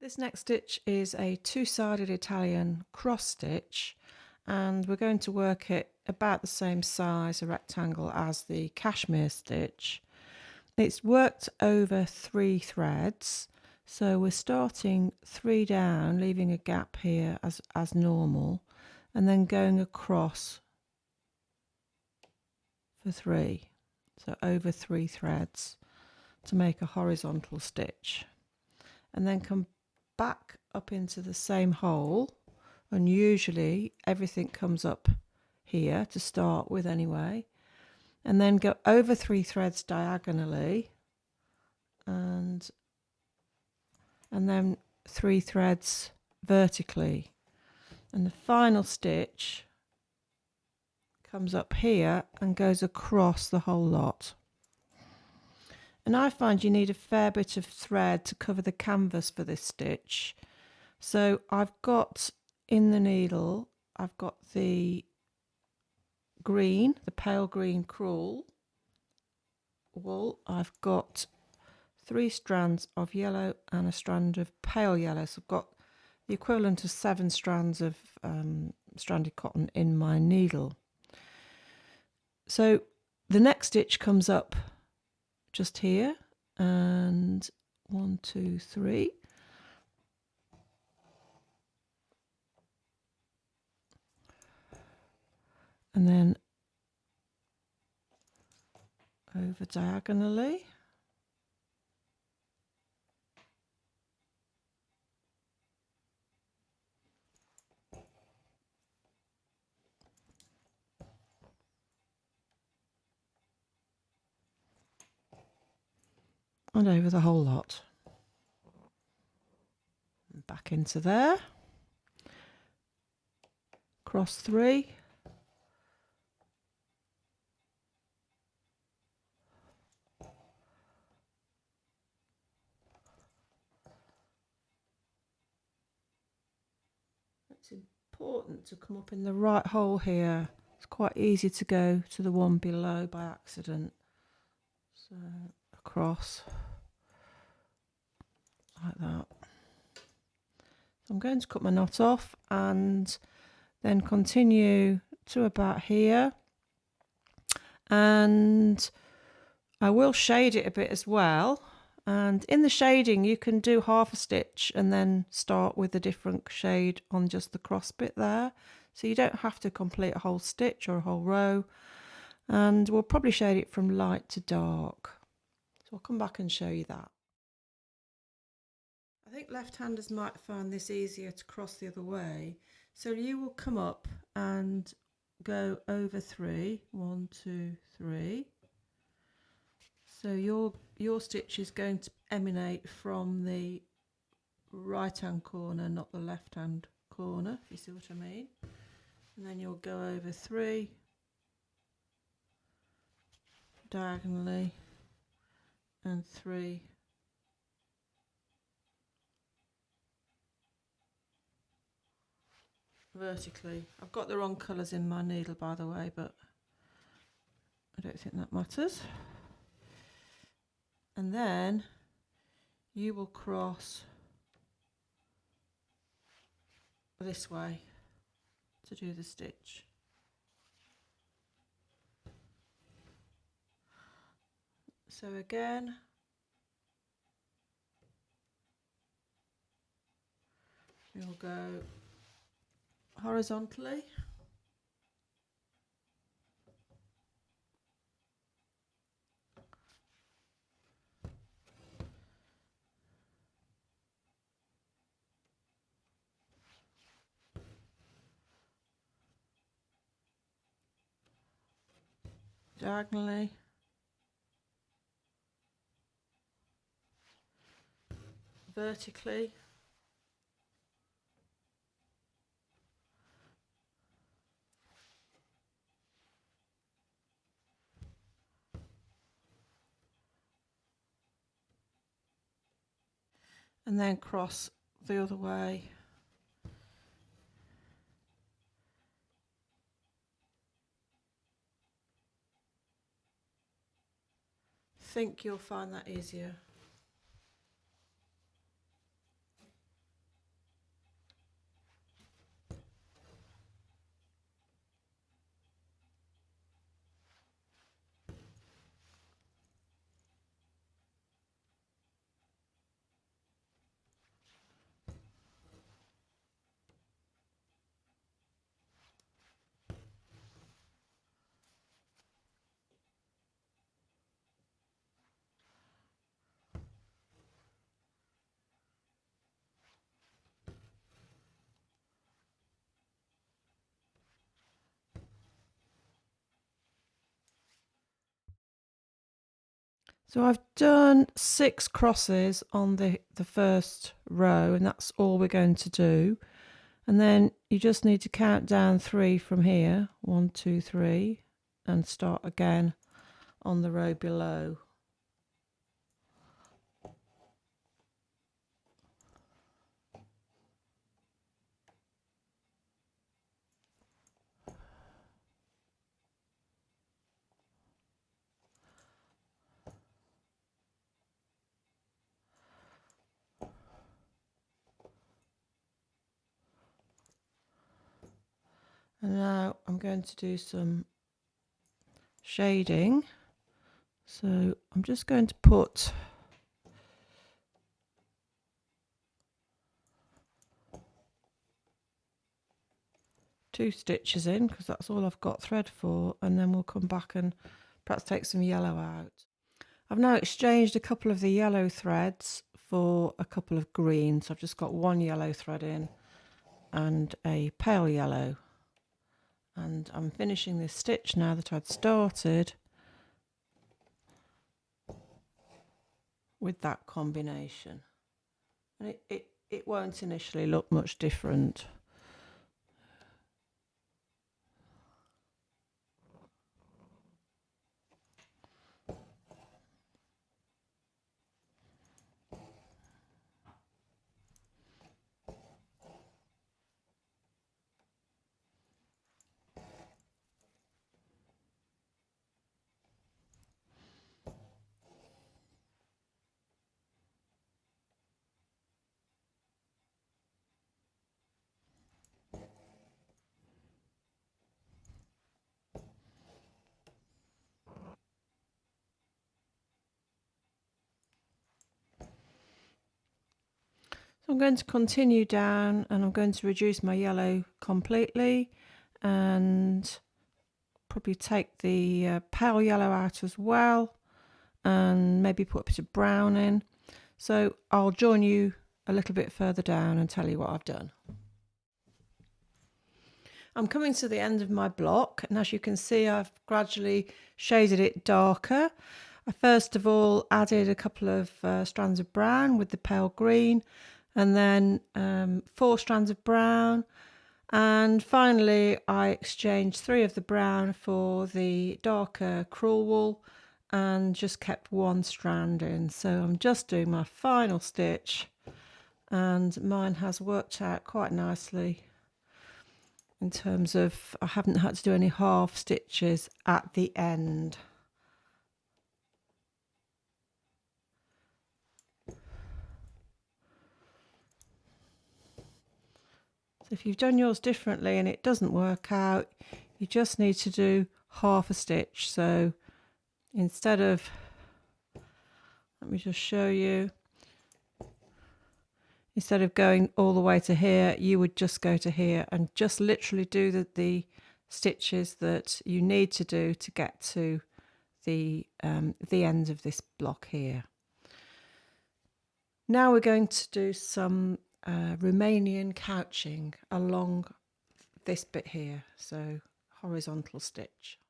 This next stitch is a two-sided Italian cross stitch, and we're going to work it about the same size, a rectangle, as the cashmere stitch. It's worked over 3 threads, so we're starting 3 down, leaving a gap here as normal, and then going across for 3, so over 3 threads to make a horizontal stitch, and then come back up into the same hole, and usually everything comes up here to start with anyway, and then go over 3 threads diagonally, and then 3 threads vertically, and the final stitch comes up here and goes across the whole lot. And I find you need a fair bit of thread to cover the canvas for this stitch. So I've got in the needle, I've got the green, the pale green crewel wool. I've got 3 strands of yellow and a strand of pale yellow. So I've got the equivalent of 7 strands of stranded cotton in my needle. So the next stitch comes up just here, and 1, 2, 3. And then over diagonally. And over the whole lot. Back into there. Cross 3. It's important to come up in the right hole here. It's quite easy to go to the one below by accident. So across like that. So I'm going to cut my knot off and then continue to about here, and I will shade it a bit as well. And in the shading you can do half a stitch and then start with a different shade on just the cross bit there, so you don't have to complete a whole stitch or a whole row. And we'll probably shade it from light to dark, so I'll come back and show you that. I think left-handers might find this easier to cross the other way, so you will come up and go over 3, 1, 2, 3. So your stitch is going to emanate from the right hand corner, not the left hand corner, if you see what I mean. And then you'll go over 3 diagonally and 3 vertically. I've got the wrong colours in my needle, by the way, but I don't think that matters. And then you will cross this way to do the stitch. So again, you'll go horizontally, diagonally, vertically, and then cross the other way. Think you'll find that easier. So I've done 6 crosses on the first row, and that's all we're going to do. And then you just need to count down 3 from here, 1, 2, 3, and start again on the row below. And now I'm going to do some shading. So I'm just going to put two stitches in because that's all I've got thread for, and then we'll come back and perhaps take some yellow out. I've now exchanged a couple of the yellow threads for a couple of greens. I've just got one yellow thread in and a pale yellow. And I'm finishing this stitch now that I'd started with that combination. And it won't initially look much different. So I'm going to continue down, and I'm going to reduce my yellow completely and probably take the pale yellow out as well, and maybe put a bit of brown in. So I'll join you a little bit further down and tell you what I've done. I'm coming to the end of my block, and as you can see, I've gradually shaded it darker. I first of all added a couple of strands of brown with the pale green, and then 4 strands of brown, and finally I exchanged 3 of the brown for the darker crewel wool and just kept 1 strand in. So I'm just doing my final stitch, and mine has worked out quite nicely in terms of I haven't had to do any half stitches at the end. So if you've done yours differently and it doesn't work out, you just need to do half a stitch. So instead of, let me just show you, instead of going all the way to here, you would just go to here and just literally do the stitches that you need to do to get to the end of this block here. Now we're going to do some Romanian couching along this bit here, so horizontal stitch.